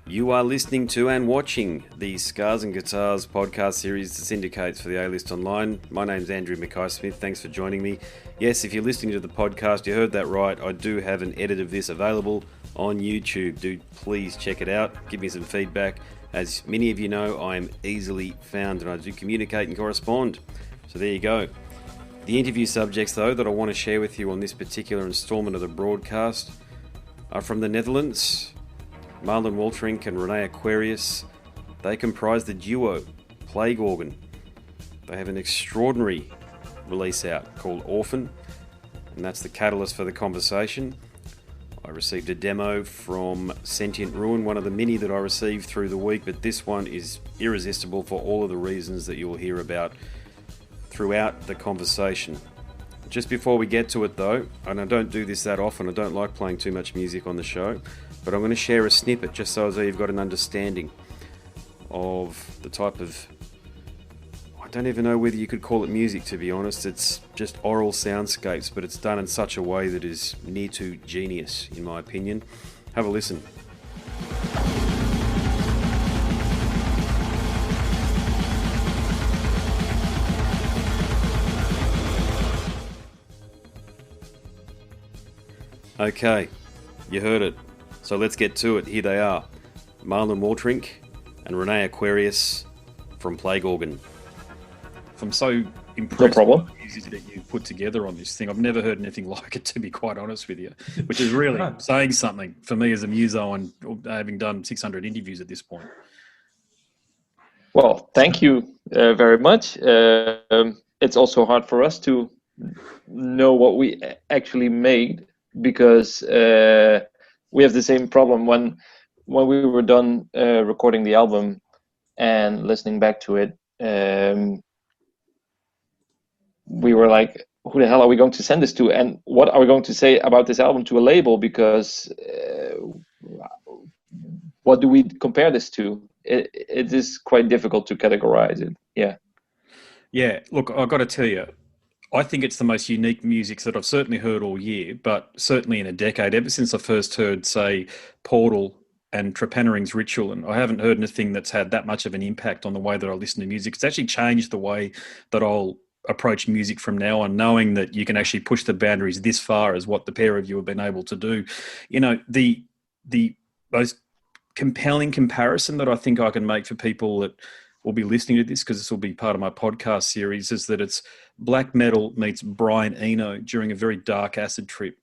You are listening to and watching the Scars and Guitars podcast series that syndicates for the A-List Online. My name's Andrew Mackay-Smith. Thanks for joining me. Yes, if you're listening to the podcast, you heard that right. I do have an edit of this available on YouTube. Do please check it out. Give me some feedback. As many of you know, I am easily found and I do communicate and correspond. So there you go. The interview subjects, though, that I want to share with you on this particular installment of the broadcast are from the Netherlands. Marlon Wolterink and René Aquarius. They comprise the duo Plague Organ. They have an extraordinary release out called Orphan, and that's the catalyst for the conversation. I received a demo from Sentient Ruin, one of the many that I received through the week, but this one is irresistible for all of the reasons that you'll hear about throughout the conversation. Just before we get to it though, and I don't do this that often, I don't like playing too much music on the show, but I'm going to share a snippet just so you've got an understanding of the type of, I don't even know whether you could call it music, to be honest. It's just oral soundscapes, but it's done in such a way that is near to genius, in my opinion. Have a listen. Okay, you heard it. So let's get to it. Here they are. Marlon Wolterink and René Aquarius from Plague Organ. I'm so impressed with the music that you've put together on this thing. I've never heard anything like it, to be quite honest with you, which is really saying something for me as a muso and having done 600 interviews at this point. Well, thank you very much. It's also hard for us to know what we actually made, because we have the same problem when we were done recording the album and listening back to it. We were like, who the hell are we going to send this to, and what are we going to say about this album to a label, because what do we compare this to? It is quite difficult to categorize it. Yeah, look, I've got to tell you, I think it's the most unique music that I've certainly heard all year, but certainly in a decade, ever since I first heard, say, Portal and Trepannering's Ritual, and I haven't heard anything that's had that much of an impact on the way that I listen to music. It's actually changed the way that I'll approach music from now on, knowing that you can actually push the boundaries this far as what the pair of you have been able to do. You know, the most compelling comparison that I think I can make for people that will be listening to this, because this will be part of my podcast series, is that it's black metal meets Brian Eno during a very dark acid trip,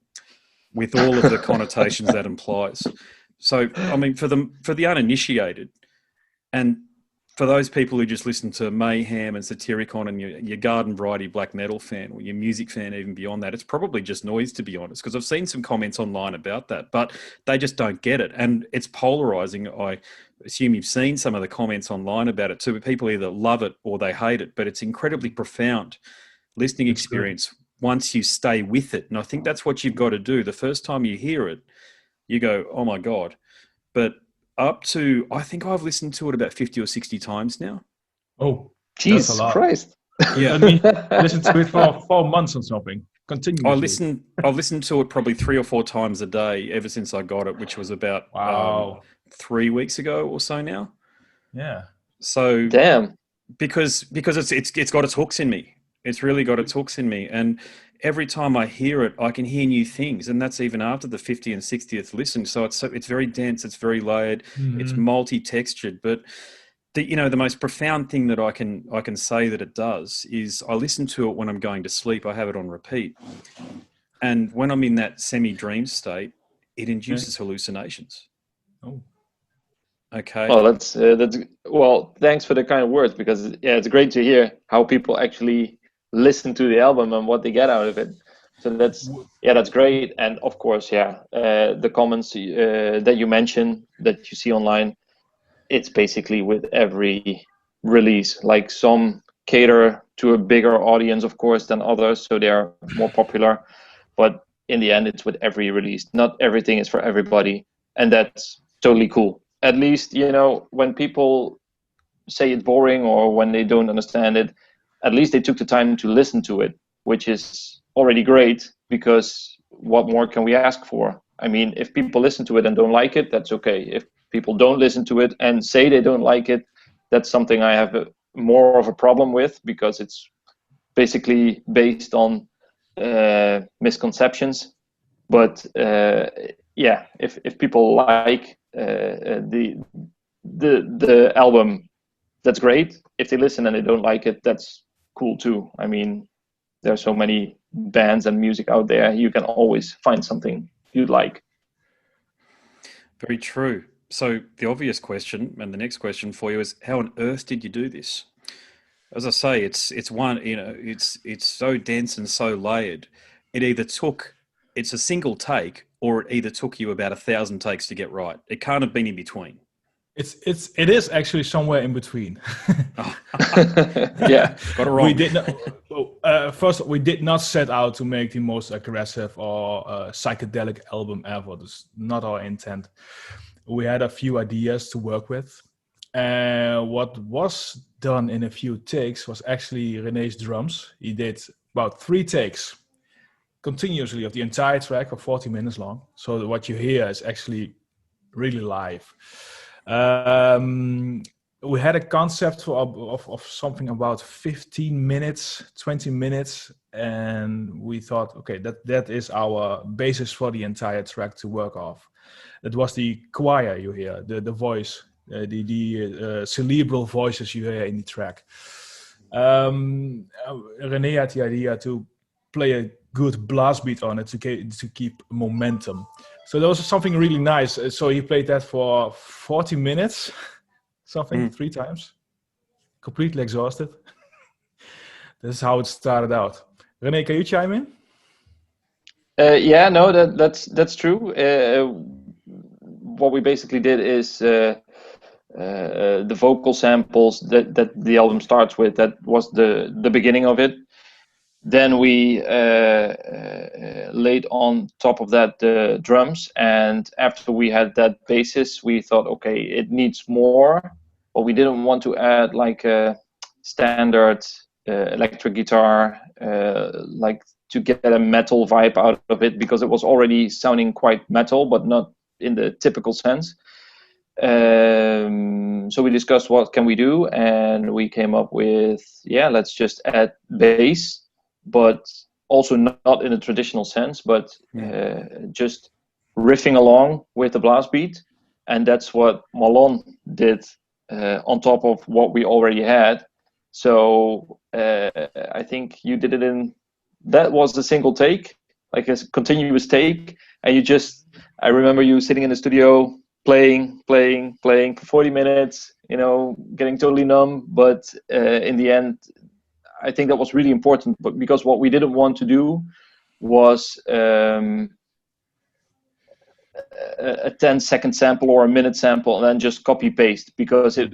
with all of the connotations that implies. So, I mean, for the uninitiated, and for those people who just listen to Mayhem and Satyricon and your garden variety black metal fan, or your music fan even beyond that, it's probably just noise, to be honest, because I've seen some comments online about that, but they just don't get it. And it's polarizing. I assume you've seen some of the comments online about it too, but people either love it or they hate it, but it's incredibly profound listening experience once you stay with it. And I think that's what you've got to do. The first time you hear it, you go, oh my God. But up to, I think I've listened to it about 50 or 60 times now. Oh, Jesus Christ. Yeah. I mean, I listened to it for 4 months or something. Continuously. I've listened to it probably 3 or 4 times a day ever since I got it, which was about 3 weeks ago or so now. Yeah. So damn. Because it's got its hooks in me. It's really got its hooks in me. And every time I hear it, I can hear new things. And that's even after the 50th and 60th listen. So it's very dense. It's very layered. Mm-hmm. It's multi-textured. But the most profound thing that I can say that it does is I listen to it when I'm going to sleep. I have it on repeat. And when I'm in that semi-dream state, it induces hallucinations. Oh. Okay. Well, that's well, thanks for the kind words, because it's great to hear how people actually listen to the album and what they get out of it. So that's great. And of course, the comments that you mentioned that you see online, it's basically with every release. Like, some cater to a bigger audience, of course, than others, so they are more popular. But in the end, it's with every release. Not everything is for everybody, and that's totally cool. At least, when people say it's boring or when they don't understand it, at least they took the time to listen to it, which is already great, because what more can we ask for? I mean, if people listen to it and don't like it, that's okay. If people don't listen to it and say they don't like it, that's something I have more of a problem with, because it's basically based on misconceptions. But yeah, if people like the album, that's great. If they listen and they don't like it, that's cool too. I mean, there are so many bands and music out there. You can always find something you'd like. Very true. So the obvious question, and the next question for you, is how on earth did you do this? As I say, it's one, you know, it's so dense and so layered. It's a single take, or it either took you about 1,000 takes to get right. It can't have been in between. It is actually somewhere in between. Yeah, got it wrong. We did not. First, we did not set out to make the most aggressive or psychedelic album ever. That's not our intent. We had a few ideas to work with, and what was done in a few takes was actually René's drums. He did about 3 takes continuously of the entire track of 40 minutes long. So what you hear is actually really live. We had a concept of something about 15 minutes, 20 minutes, and we thought, okay, that is our basis for the entire track to work off. It was the choir you hear, the voice, the cerebral voices you hear in the track. René had the idea to play a good blast beat on it to keep momentum. So that was something really nice. So he played that for 40 minutes, something, 3 times, completely exhausted. This is how it started out. René, can you chime in? Yeah, no, that's true. What we basically did is the vocal samples that the album starts with. That was the beginning of it. Then we laid on top of that the drums, and after we had that basis, we thought, okay, it needs more, but we didn't want to add like a standard electric guitar, like to get a metal vibe out of it, because it was already sounding quite metal, but not in the typical sense. So we discussed what can we do, and we came up with, yeah, let's just add bass, but also not in a traditional sense, but just riffing along with the blast beat. And that's what Marlon did on top of what we already had. So I think you did it that was a single take, like a continuous take. And I remember you sitting in the studio playing for 40 minutes, getting totally numb. But in the end, I think that was really important, but because what we didn't want to do was a 10-second sample or a minute sample and then just copy paste, because it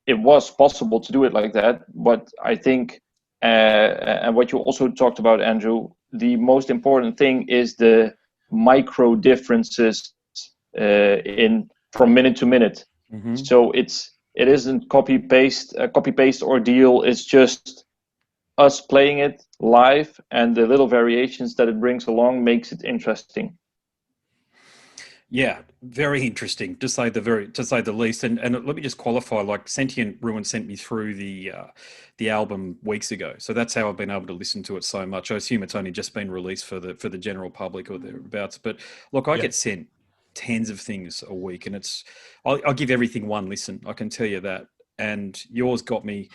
was possible to do it like that. But I think, and what you also talked about, Andrew, the most important thing is the micro differences from minute to minute. Mm-hmm. So it isn't a copy paste ordeal. It's just us playing it live, and the little variations that it brings along makes it interesting. Yeah, very interesting, to say the least. And let me just qualify. Like, Sentient Ruin sent me through the album weeks ago, so that's how I've been able to listen to it so much. I assume it's only just been released for the general public or thereabouts. But look, I get sent tens of things a week, and I'll give everything one listen. I can tell you that. And yours got me.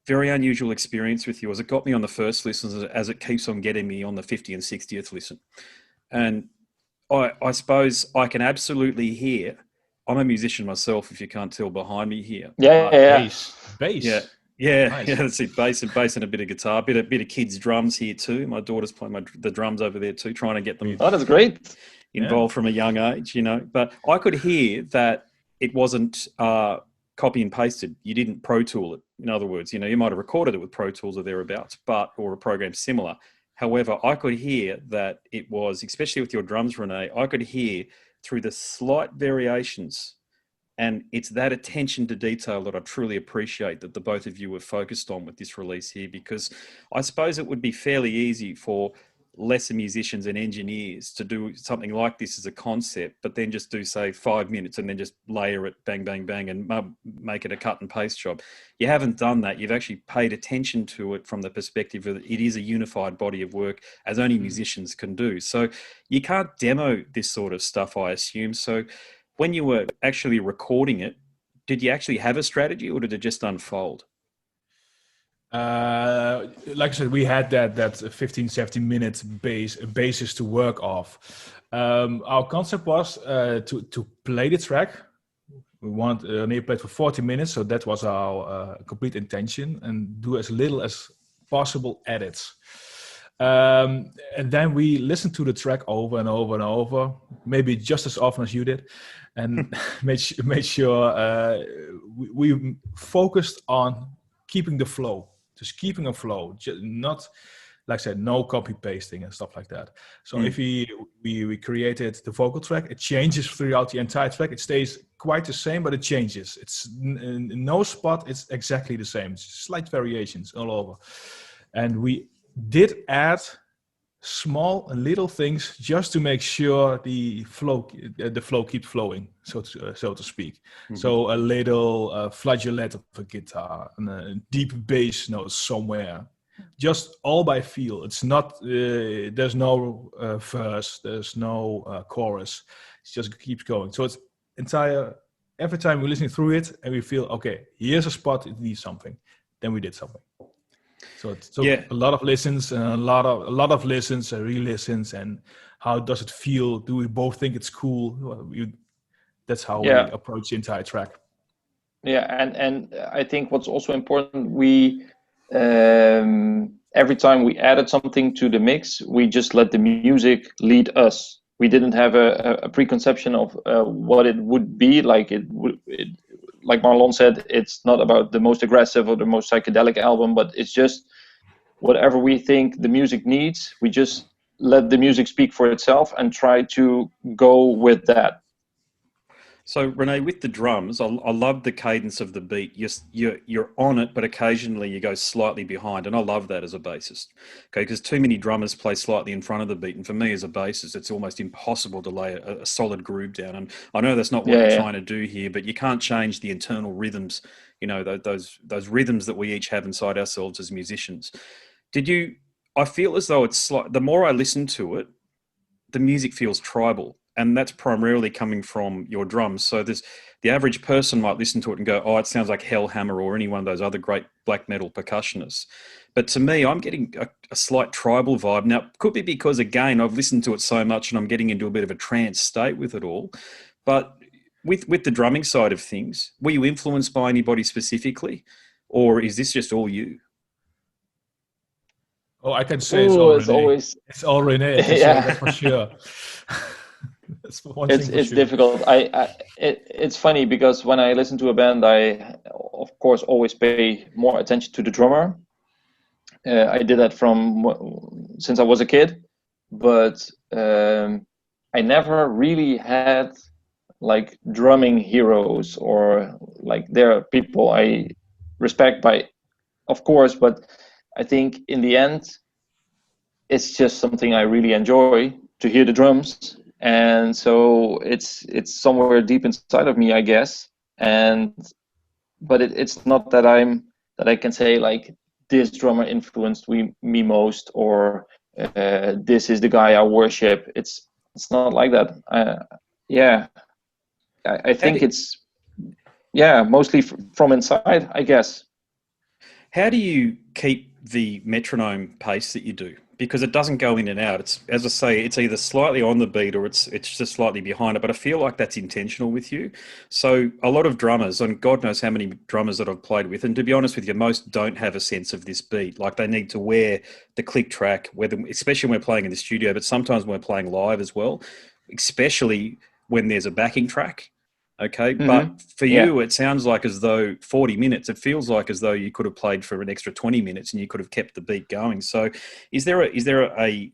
Very unusual experience with yours. It got me on the first listen, as it keeps on getting me on the 50th and 60th listen. And I suppose I can absolutely hear. I'm a musician myself, if you can't tell behind me here. Bass. Yeah, nice. That's it. Bass and a bit of guitar, a bit of kids' drums here too. My daughter's playing the drums over there too, trying to get them. Oh, that's great. Involved from a young age, But I could hear that it wasn't copy and pasted. You didn't Pro Tool it. In other words, you might have recorded it with Pro Tools or thereabouts, or a program similar. However, I could hear that it was, especially with your drums, René, I could hear through the slight variations, and it's that attention to detail that I truly appreciate that the both of you were focused on with this release here, because I suppose it would be fairly easy for lesser musicians and engineers to do something like this as a concept, but then just do, say, 5 minutes and then just layer it, bang, bang, bang, and make it a cut and paste job. You haven't done that. You've actually paid attention to it from the perspective of it is a unified body of work, as only musicians can do. So you can't demo this sort of stuff, I assume. So when you were actually recording it, did you actually have a strategy, or did it just unfold? Like I said, we had that 15, 17 minute basis to work off. Our concept was to play the track. We want René played for 40 minutes, so that was our complete intention, and do as little as possible edits. And then we listened to the track over and over and over, maybe just as often as you did, and made sure we focused on keeping the flow. Just keeping a flow, not, like I said, no copy pasting and stuff like that. So if we created the vocal track, it changes throughout the entire track. It stays quite the same, but it changes. It's in no spot, it's exactly the same. It's slight variations all over. And we did add small and little things just to make sure the flow keeps flowing, so to speak. Mm-hmm. So a little flageolet of a guitar and a deep bass note somewhere, just all by feel. It's not there's no verse, there's no chorus. It just keeps going. So it's entire. Every time we're listening through it and we feel, okay, here's a spot, it needs something, then we did something. So it took a lot of listens and a lot of listens and re-listens, and how does it feel? Do we both think it's cool? That's how we approach the entire track. Yeah, and I think what's also important, we every time we added something to the mix, we just let the music lead us. We didn't have a preconception of what it would be like. Like Marlon said, it's not about the most aggressive or the most psychedelic album, but it's just whatever we think the music needs. We just let the music speak for itself and try to go with that. So René, with the drums, I love the cadence of the beat. You're on it, but occasionally you go slightly behind, and I love that as a bassist. Okay, because too many drummers play slightly in front of the beat, and for me as a bassist, it's almost impossible to lay a solid groove down. And I know that's not what we're trying to do here, but you can't change the internal rhythms. You know, those rhythms that we each have inside ourselves as musicians. I feel as though it's the more I listen to it, the music feels tribal. And that's primarily coming from your drums. So the average person might listen to it and go, oh, it sounds like Hellhammer or any one of those other great black metal percussionists. But to me, I'm getting a slight tribal vibe. Now, it could be because, again, I've listened to it so much and I'm getting into a bit of a trance state with it all. But with the drumming side of things, were you influenced by anybody specifically? Or is this just all you? Oh, I can say it's all René. It's all René, that's for sure. It's difficult. It's funny because when I listen to a band, I of course always pay more attention to the drummer. I did that since I was a kid, but I never really had like drumming heroes, or like there are people I respect of course, but I think in the end, it's just something I really enjoy to hear the drums. And so it's somewhere deep inside of me, I guess. But it's not that I can say like this drummer influenced me most, or this is the guy I worship. It's not like that. I think it's mostly from inside, I guess. How do you keep the metronome pace that you do? Because it doesn't go in and out. It's, as I say, it's either slightly on the beat or it's just slightly behind it. But I feel like that's intentional with you. So a lot of drummers, and God knows how many drummers that I've played with, and to be honest with you, most don't have a sense of this beat. Like they need to wear the click track, especially when we're playing in the studio, but sometimes when we're playing live as well, especially when there's a backing track. Okay, but for you, it sounds like as though 40 minutes, it feels like as though you could have played for an extra 20 minutes and you could have kept the beat going. So is there a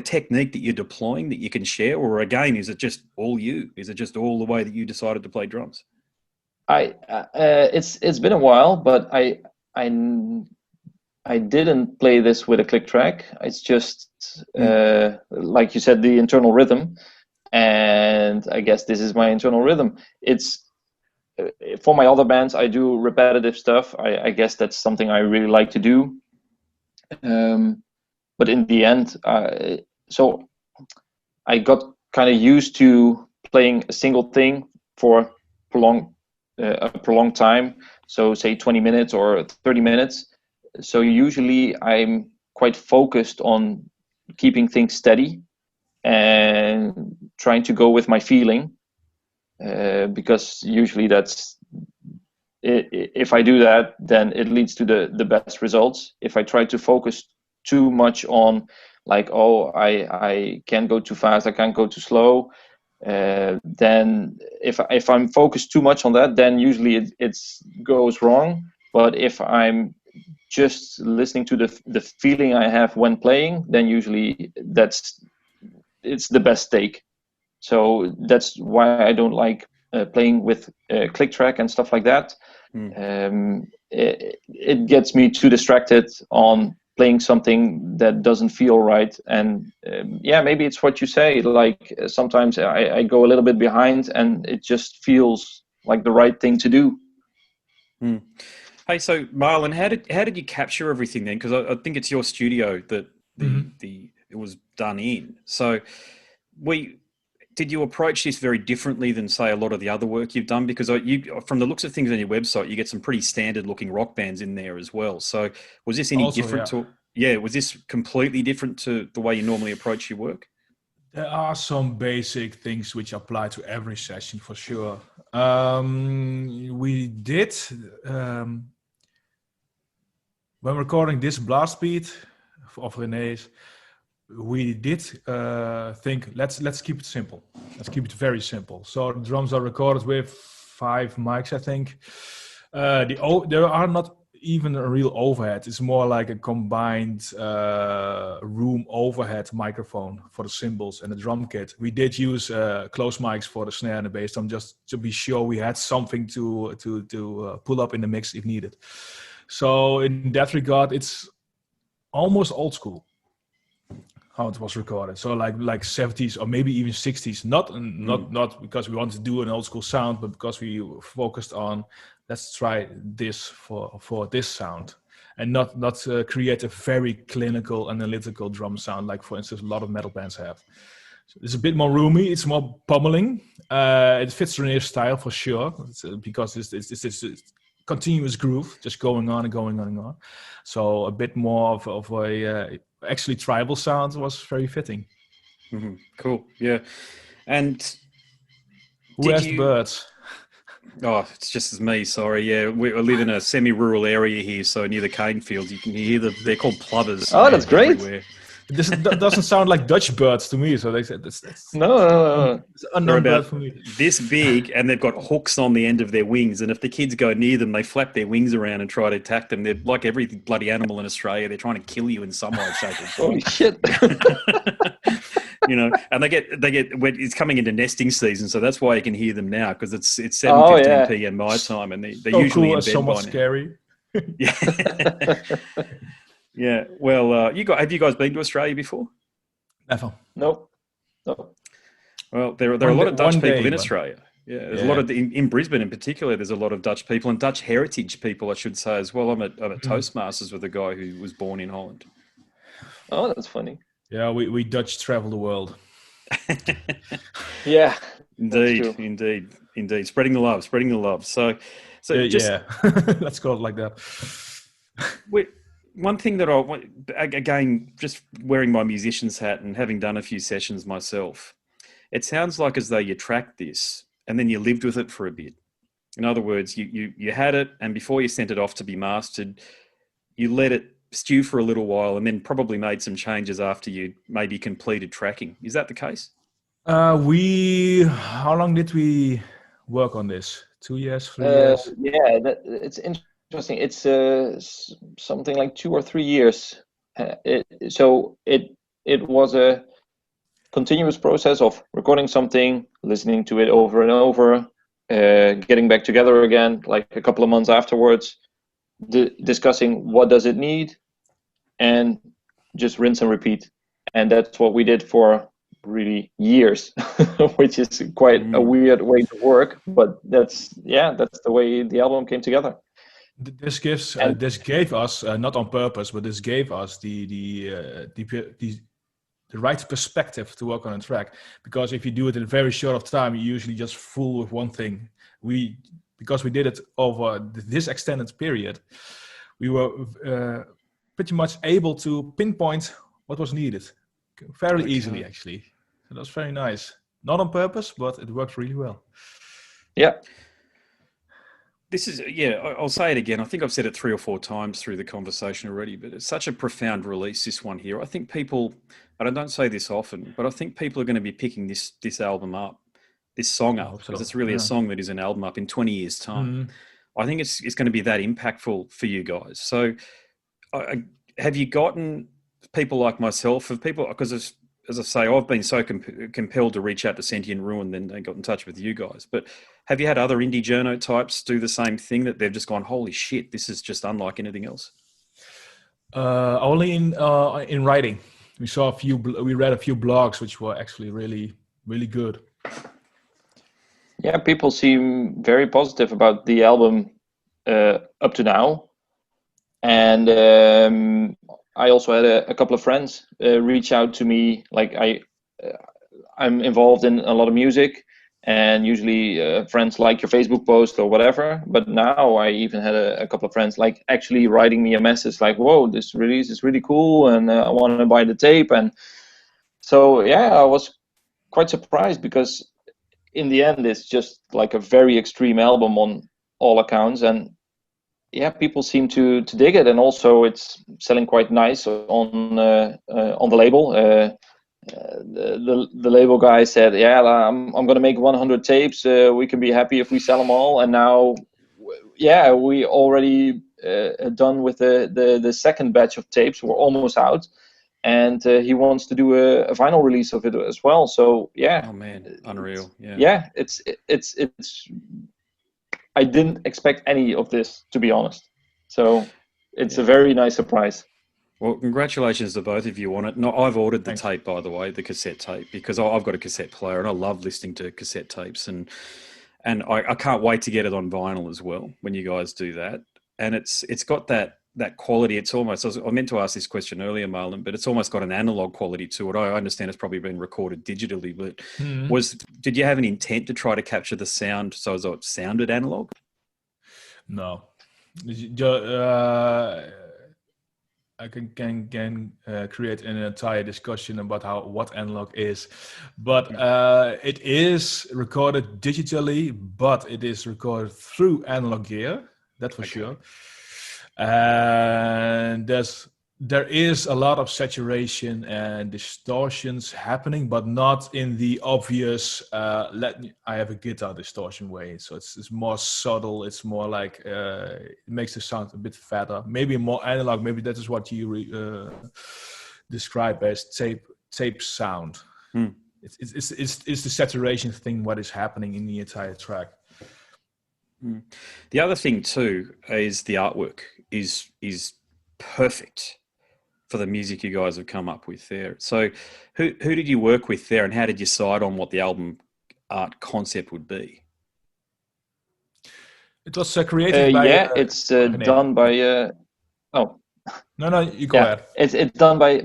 technique that you're deploying that you can share, or again, is it just all you? Is it just all the way that you decided to play drums? It's been a while, but I I didn't play this with a click track. It's just like you said, the internal rhythm, and I guess this is my internal rhythm. It's for my other bands, I do repetitive stuff. I guess that's something I really like to do. But in the end, so I got kind of used to playing a single thing for a prolonged time. So say 20 minutes or 30 minutes. So usually I'm quite focused on keeping things steady and trying to go with my feeling, because usually that's if I do that, then it leads to the best results. If I try to focus too much on like, oh, I can't go too fast, I can't go too slow, then if I'm focused too much on that, then usually it goes wrong. But if I'm just listening to the feeling I have when playing, then usually it's the best take. So that's why I don't like playing with click track and stuff like that. It gets me too distracted on playing something that doesn't feel right. And yeah, maybe it's what you say, like sometimes I go a little bit behind and it just feels like the right thing to do. Hey, so Marlon, how did you capture everything then? Because I think it's your studio that it was done in. So did you approach this very differently than, say, a lot of the other work you've done? Because from the looks of things on your website, you get some pretty standard-looking rock bands in there as well. So was this any different to? Yeah, was this completely different to the way you normally approach your work? There are some basic things which apply to every session for sure. We did when recording this blast beat of René's. We did think let's keep it simple. Let's keep it very simple. So the drums are recorded with 5 mics, I think. There are not even a real overhead. It's more like a combined room overhead microphone for the cymbals and the drum kit. We did use close mics for the snare and the bass drum just to be sure we had something to pull up in the mix if needed. So in that regard, it's almost old school how it was recorded. So like 70s or maybe even 60s. Not because we wanted to do an old school sound, but because we focused on let's try this for this sound, and not create a very clinical, analytical drum sound like, for instance, a lot of metal bands have. So it's a bit more roomy. It's more pummeling. It fits René's style for sure, because it's continuous groove just going on and going on and on. So a bit more of a actually tribal sound was very fitting. Cool. Yeah. And who has birds? Oh, it's just as me. Sorry. Yeah, we live in a semi-rural area here, so near the cane fields, you can hear they're called plovers. Oh, that's great. Everywhere. This doesn't sound like Dutch birds to me, so they said that's no. It's an unknown bird for me. This big, and they've got hooks on the end of their wings, and if the kids go near them, they flap their wings around and try to attack them. They're like every bloody animal in Australia. They're trying to kill you in some way, shape, or form. Holy shit. You know, and they get it's coming into nesting season, so that's why you can hear them now, because it's 7:15 p.m. my time, and they're usually in bed somewhat by now. Scary. Yeah. Yeah. Well, have you guys been to Australia before? Never. No. Well, there are a lot of Dutch people in Australia. Yeah, there's a lot of in Brisbane in particular. There's a lot of Dutch people and Dutch heritage people, I should say, as well. I'm at Toastmasters with a guy who was born in Holland. Oh, that's funny. Yeah, we Dutch travel the world. Yeah, indeed. Spreading the love. So let's call it like that. One thing that I want, again, just wearing my musician's hat and having done a few sessions myself, it sounds like as though you tracked this and then you lived with it for a bit. In other words, you had it, and before you sent it off to be mastered, you let it stew for a little while and then probably made some changes after you maybe completed tracking. Is that the case? How long did we work on this? 2 years, 3 years? Yeah, it's interesting. It's something like 2 or 3 years. So it was a continuous process of recording something, listening to it over and over, getting back together again, like a couple of months afterwards, discussing what does it need, and just rinse and repeat. And that's what we did for really years, which is quite a weird way to work, but that's the way the album came together. This gave us not on purpose, but this gave us the right perspective to work on a track. Because if you do it in a very short of time, you usually just fool with one thing. Because we did it over this extended period, we were pretty much able to pinpoint what was needed fairly easily, actually. So that's very nice. Not on purpose, but it worked really well. Yeah. This is, I'll say it again. I think I've said it 3 or 4 times through the conversation already, but it's such a profound release, this one here. I think people, and I don't say this often, but I think people are going to be picking this album up, this song up, because it's really a song that is an album up in 20 years' time. I think it's going to be that impactful for you guys. So have you gotten people like myself, because as I say, I've been so compelled to reach out to Sentient Ruin, then they got in touch with you guys. But have you had other indie journo types do the same thing, that they've just gone, holy shit, this is just unlike anything else? Only in writing. We read a few blogs which were actually really, really good. Yeah, people seem very positive about the album up to now. And I also had a couple of friends reach out to me. Like I'm involved in a lot of music, and usually friends like your Facebook post or whatever. But now I even had a couple of friends like actually writing me a message like, "Whoa, this release is really cool, and I want to buy the tape." And so I was quite surprised, because in the end it's just like a very extreme album on all accounts, and people seem to dig it, and also it's selling quite nice on the label. The label guy said, I'm going to make 100 tapes. We can be happy if we sell them all. And now, we already done with the second batch of tapes. We're almost out, and he wants to do a vinyl release of it as well. So oh man, unreal. It's I didn't expect any of this, to be honest. So it's a very nice surprise. Well, congratulations to both of you on it. No, I've ordered the tape, by the way, the cassette tape, because I've got a cassette player and I love listening to cassette tapes, and I can't wait to get it on vinyl as well when you guys do that. And it's got that quality. It's almost, I meant to ask this question earlier, Marlon, but it's almost got an analog quality to it. I understand it's probably been recorded digitally, but did you have an intent to try to capture the sound so as it sounded analog? No. I can create an entire discussion about what analog is, but it is recorded digitally, but it is recorded through analog gear, that's for sure. And there is a lot of saturation and distortions happening, but not in the obvious I have a guitar distortion way. So it's more subtle. It's more like it makes the sound a bit fatter, maybe more analog. Maybe that is what you describe as tape sound. It's the saturation thing, what is happening in the entire track. The other thing too is the artwork is perfect for the music you guys have come up with there. So who did you work with there, and how did you decide on what the album art concept would be? It was created by... it's done by... No, you go ahead. It's done by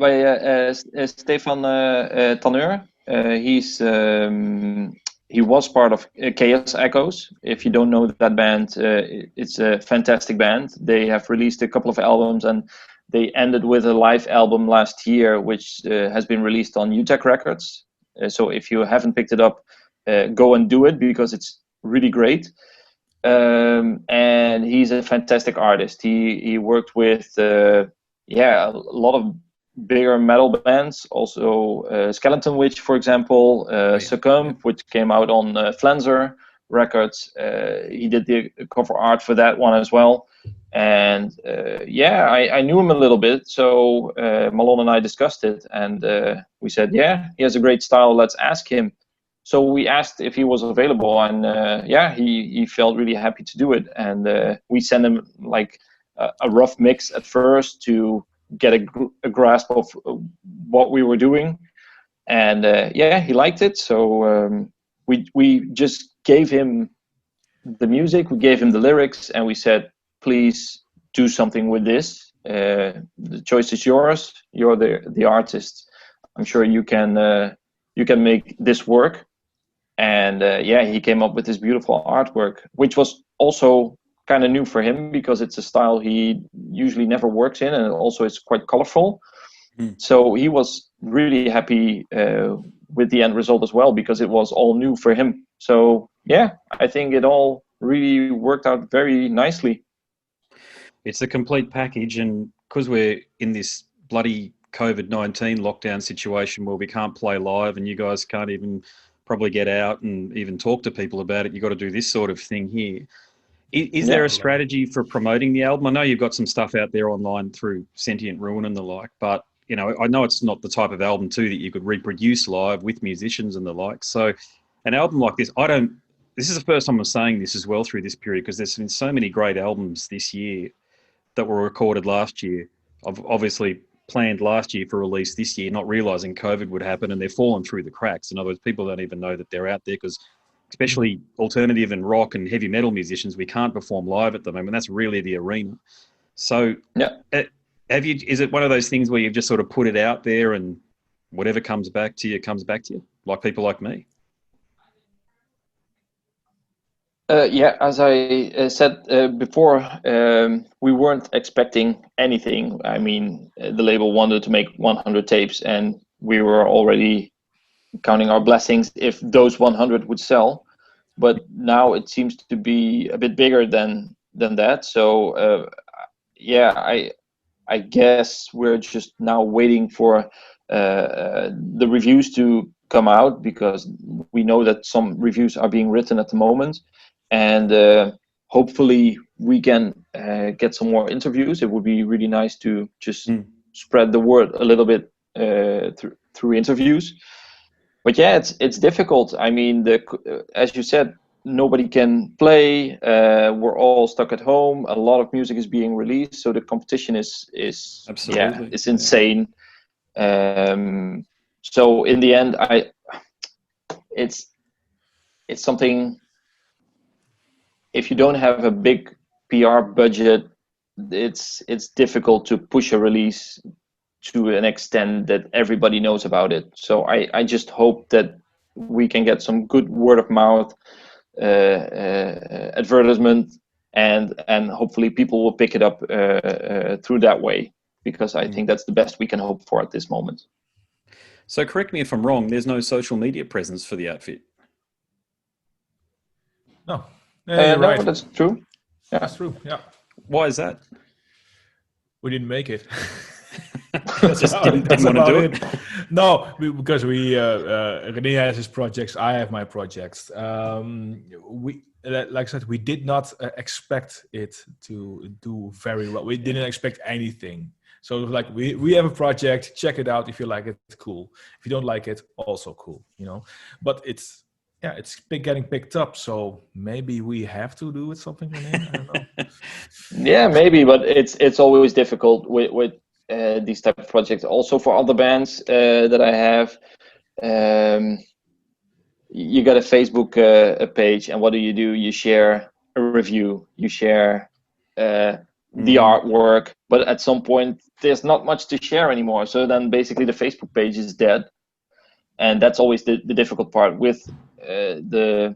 Stefan Tanneur. He was part of Chaos Echoes. If you don't know that band, it's a fantastic band. They have released a couple of albums, and they ended with a live album last year, which has been released on UTech Records. So if you haven't picked it up, go and do it, because it's really great. And he's a fantastic artist. He worked with a lot of bigger metal bands, also Skeleton Witch, for example, Succumb, which came out on Flenser Records. He did the cover art for that one as well. And I knew him a little bit, so Marlon and I discussed it, and we said, he has a great style, let's ask him. So we asked if he was available, and he felt really happy to do it. And we sent him like a rough mix at first to get a grasp of what we were doing. And he liked it. So we just gave him the music, we gave him the lyrics, and we said, please do something with this. The choice is yours. You're the artist. I'm sure you can make this work. And he came up with this beautiful artwork, which was also kind of new for him because it's a style he usually never works in, and also it's quite colorful. So he was really happy with the end result as well, because it was all new for him. So I think it all really worked out very nicely. It's a complete package, and because we're in this bloody COVID-19 lockdown situation where we can't play live and you guys can't even probably get out and even talk to people about it, you've got to do this sort of thing here. Is there a strategy for promoting the album? I know you've got some stuff out there online through Sentient Ruin and the like, but I know it's not the type of album too that you could reproduce live with musicians and the like. So an album like this, this is the first time I'm saying this as well through this period, because there's been so many great albums this year that were recorded last year. I've obviously planned last year for release this year, not realizing COVID would happen, and they've fallen through the cracks. In other words, people don't even know that they're out there, because especially alternative and rock and heavy metal musicians, we can't perform live at the moment. That's really the arena. So is it one of those things where you've just sort of put it out there and whatever comes back to you, like people like me? As I said before, we weren't expecting anything. I mean, the label wanted to make 100 tapes, and we were already counting our blessings if those 100 would sell. But now it seems to be a bit bigger than that. So I guess we're just now waiting for the reviews to come out, because we know that some reviews are being written at the moment. And hopefully we can get some more interviews. It would be really nice to just spread the word a little bit through interviews. But it's difficult. I mean, as you said, nobody can play. We're all stuck at home. A lot of music is being released, so the competition is absolutely it's insane. So in the end, it's something. If you don't have a big PR budget, it's difficult to push a release to an extent that everybody knows about it. So I just hope that we can get some good word of mouth advertisement, and hopefully people will pick it up through that way, because I think that's the best we can hope for at this moment. So correct me if I'm wrong, there's no social media presence for the outfit? No. Yeah, no, right. that's true. Yeah. That's true. Yeah. Why is that? We didn't make it. Just didn't want to do it. No, because René has his projects, I have my projects. We, like I said, we did not expect it to do very well. We didn't expect anything. So it was like, we have a project, check it out. If you like it, cool. If you don't like it, also cool. But it's getting picked up. So maybe we have to do it something. René? I don't know. Yeah, maybe, but it's always difficult with these type of projects. Also for other bands that I have, you got a Facebook a page, and what do? You share a review, you share the artwork, but at some point there's not much to share anymore. So then basically the Facebook page is dead, and that's always the difficult part with the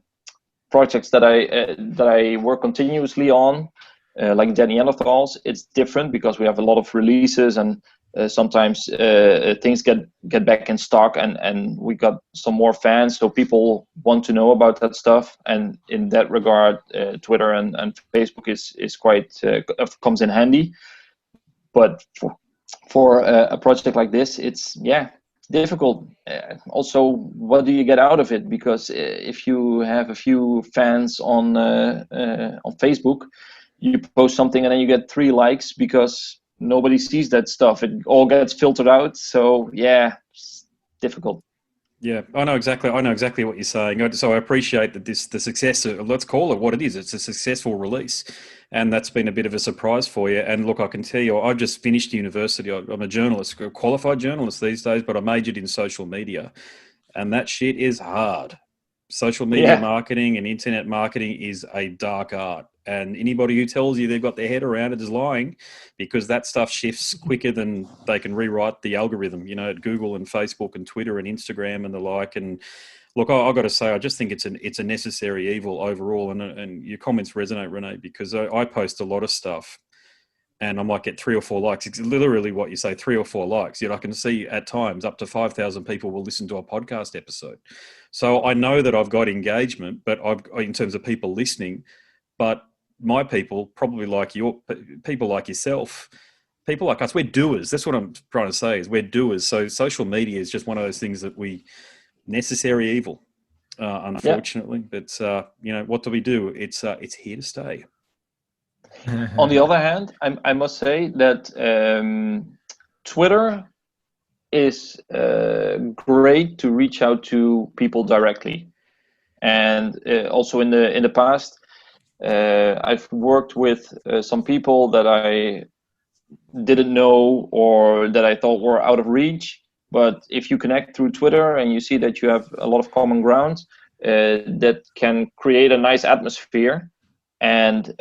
projects that I work continuously on. Like Dead Neanderthals, it's different because we have a lot of releases, and sometimes things get back in stock, and we got some more fans, so people want to know about that stuff. And in that regard, Twitter and Facebook is quite comes in handy. But for a project like this, it's difficult. Also, what do you get out of it? Because if you have a few fans on Facebook, you post something and then you get 3 likes because nobody sees that stuff. It all gets filtered out. So it's difficult. Yeah, I know exactly. I know exactly what you're saying. So I appreciate that the success. Let's call it what it is. It's a successful release, and that's been a bit of a surprise for you. And look, I can tell you, I just finished university. I'm a journalist, a qualified journalist these days, but I majored in social media, and that shit is hard. Social media Yeah. marketing and internet marketing is a dark art. And anybody who tells you they've got their head around it is lying, because that stuff shifts quicker than they can rewrite the algorithm, at Google and Facebook and Twitter and Instagram and the like. And look, I've got to say, I just think it's a necessary evil overall. And your comments resonate, René, because I post a lot of stuff and I might get 3 or 4 likes. It's literally what you say, 3 or 4 likes. Yet I can see at times up to 5,000 people will listen to a podcast episode. So I know that I've got engagement, but in terms of people listening, but my people, probably like people like yourself, people like us, we're doers. That's what I'm trying to say, is we're doers. So social media is just one of those things that necessary evil, unfortunately. Yeah. But what do we do? It's here to stay. On the other hand, I must say that Twitter is great to reach out to people directly, and also in the past, I've worked with some people that I didn't know or that I thought were out of reach. But if you connect through Twitter and you see that you have a lot of common ground, that can create a nice atmosphere. And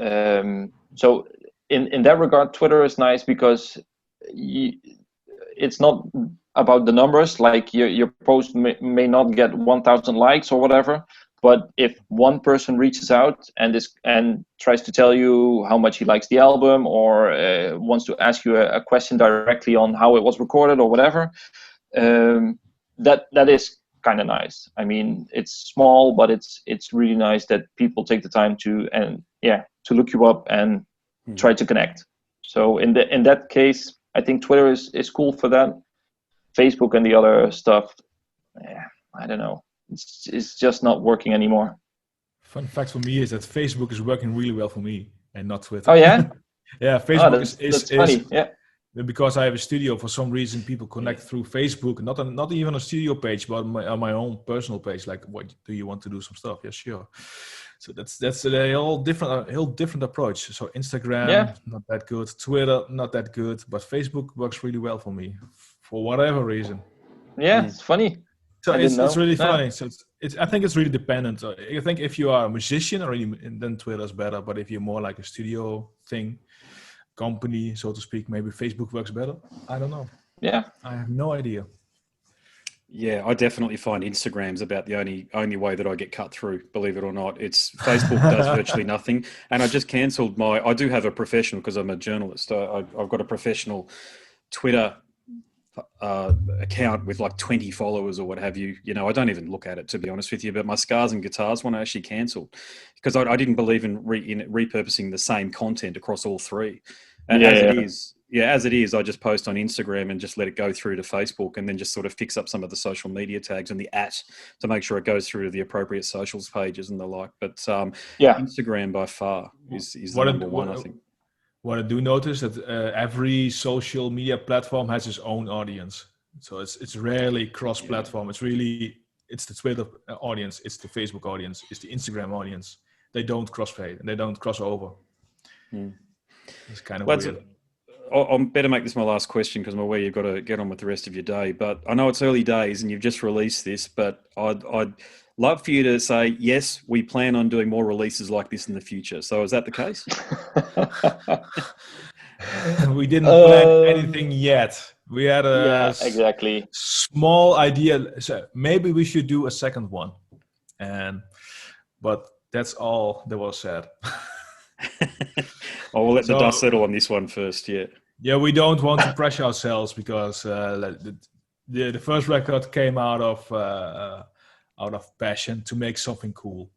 so in that regard, Twitter is nice because it's not about the numbers. Like your post may not get 1,000 likes or whatever, but if one person reaches out and tries to tell you how much he likes the album, or wants to ask you a question directly on how it was recorded or whatever, that is kind of nice. I mean, it's small, but it's really nice that people take the time to look you up and try to connect. So in that case, I think Twitter is cool for that. Facebook and the other stuff, I don't know. It's just not working anymore. Fun fact for me is that Facebook is working really well for me and not Twitter. Oh yeah? Yeah, Facebook that's funny. Yeah. Because I have a studio, for some reason people connect through Facebook, not even a studio page, but on my own personal page. Like, what do you want to do some stuff? Yeah, sure. So that's a whole different approach. So Instagram, not that good. Twitter, not that good. But Facebook works really well for me, for whatever reason. Yeah, it's funny. So it's really funny. So I think it's really dependent. I think if you are a musician, then Twitter is better. But if you're more like a studio thing, company, so to speak, maybe Facebook works better. I don't know. Yeah, I have no idea. Yeah, I definitely find Instagram's about the only way that I get cut through, believe it or not. It's Facebook does virtually nothing. And I just cancelled I do have a professional, because I'm a journalist. I've got a professional Twitter account with like 20 followers or what have you. I don't even look at it, to be honest with you. But my Scars and Guitars one I actually cancelled, because I didn't believe in repurposing the same content across all three. And as it is, I just post on Instagram and just let it go through to Facebook, and then just sort of fix up some of the social media tags and the @ to make sure it goes through to the appropriate socials pages and the like. But Instagram by far is the number one, I think. What I do notice that every social media platform has its own audience. So it's rarely cross-platform. It's the Twitter audience, it's the Facebook audience, it's the Instagram audience. They don't cross-fade and they don't cross over. It's kind of weird. I'll better make this my last question, because I'm aware you've got to get on with the rest of your day. But I know it's early days and you've just released this, but I'd love for you to say, yes, we plan on doing more releases like this in the future. So is that the case? We didn't plan anything yet. We had exactly small idea. So maybe we should do a second one. But that's all that was said. We'll let the dust settle on this one first, Yeah, we don't want to pressure ourselves, because the first record came out of passion to make something cool.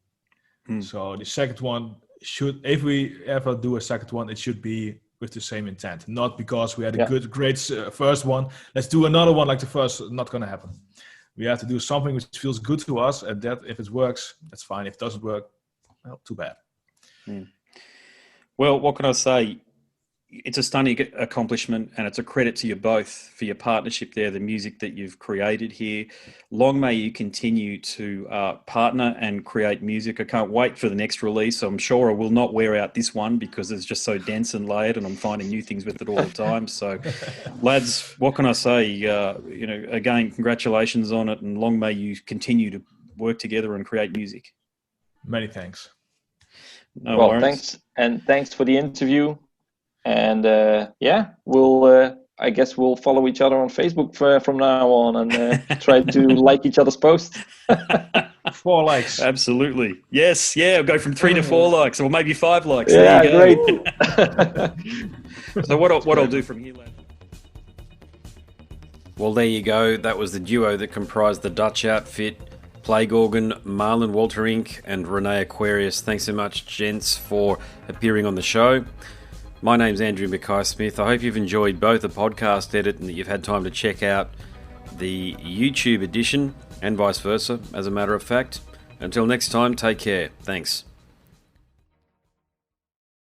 So the second one if we ever do a second one, it should be with the same intent, not because we had a great first one. Let's do another one like the first. Not going to happen. We have to do something which feels good to us, and that if it works, that's fine. If it doesn't work, well, too bad. Well, what can I say? it's a stunning accomplishment, and it's a credit to you both for your partnership there, the music that you've created here. Long may you continue to partner and create music. I can't wait for the next release. I'm sure I will not wear out this one because it's just so dense and layered, and I'm finding new things with it all the time. So, lads, what can I say? Again, congratulations on it, and long may you continue to work together and create music. Many thanks. No well, worries. thanks for the interview. And I guess we'll follow each other on Facebook from now on and try to like each other's posts. 4 likes. Absolutely. Yes. Yeah. I'll go from 3 to 4 likes, or maybe 5 likes. Yeah, there you go. Great. So what I'll do from here, lad. Well, there you go. That was the duo that comprised the Dutch outfit, Plague Organ, Marlon Wolterink and René Aquarius. Thanks so much, gents, for appearing on the show. My name's Andrew Mackay-Smith. I hope you've enjoyed both the podcast edit and that you've had time to check out the YouTube edition and vice versa, as a matter of fact. Until next time, take care. Thanks.